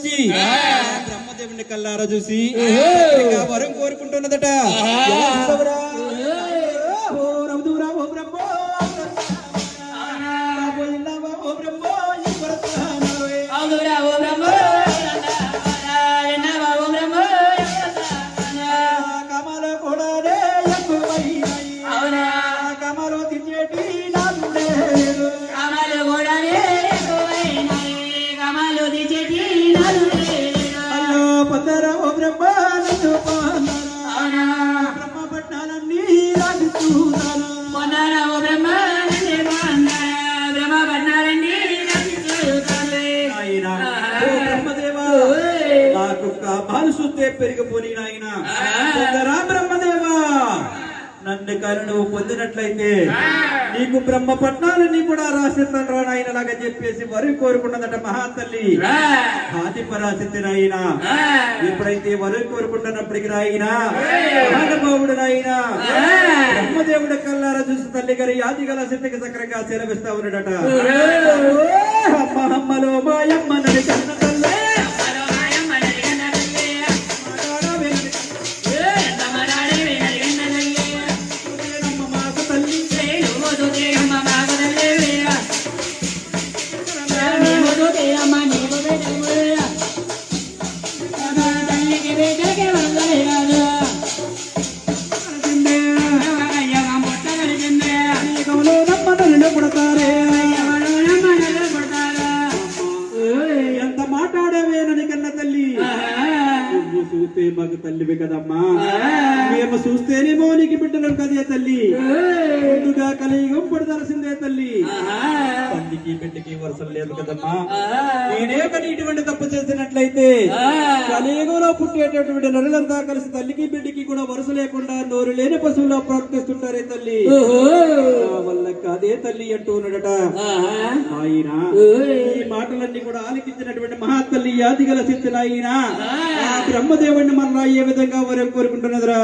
వచ్చి బ్రహ్మదేవుని కల్లారా చూసి వరం కోరుకుంటున్నదట. చూస్తే పెరిగిపోని నాయన బ్రహ్మదేవా, నన్ను కానీ నువ్వు పొందినట్లయితే నీకు బ్రహ్మ పట్నాలన్నీ కూడా రాసిస్తాను రా నాయన లాగా చెప్పేసి వరి కోరుకున్నదట మహాతల్లి ఆదిపరాశక్తి నాయన. ఎప్పుడైతే వరి కోరుకుంటున్నప్పటికి నాయన మహానుభావుడు నాయన బ్రహ్మదేవుడి కల్లారా చూసి తల్లి గారి ఆదిగల శక్తికి చక్రంగా సెలవిస్తా ఉన్నాడట. అమ్మలో మాయమ్మ నడి కన్న తల్లే ఎంత మాట్లాడవేనని కన్న తల్లి. చూస్తే మాకు తల్లివి కదమ్మా, మేము చూస్తేనేమో నీకు బిడ్డలు కదే తల్లి. ముందుగా కలియుగం పడదలసిందే తల్లి. తల్లికి బిడ్డకి వరుసలు లేదు కదమ్మా. నేనే కానీ ఇటువంటి తప్పు చేసినట్లయితే కలియుగంలో పుట్టేటటువంటి నరులంతా కలిసి తల్లికి బిడ్డకి కూడా వరుస లేకుండా నోరు లేని పశువులో ప్రవర్తిస్తుంటారే తల్లి. వల్ల కాదే తల్లి అంటూ ఉన్నాడట ఆయన. ఈ మాటలన్నీ కూడా ఆలకించినటువంటి మహాతల్లి యాదిగల శక్తి ఆయన బ్రహ్మదేవుడిని మన ఏ విధంగా వరం కోరుకుంటున్నదిరా.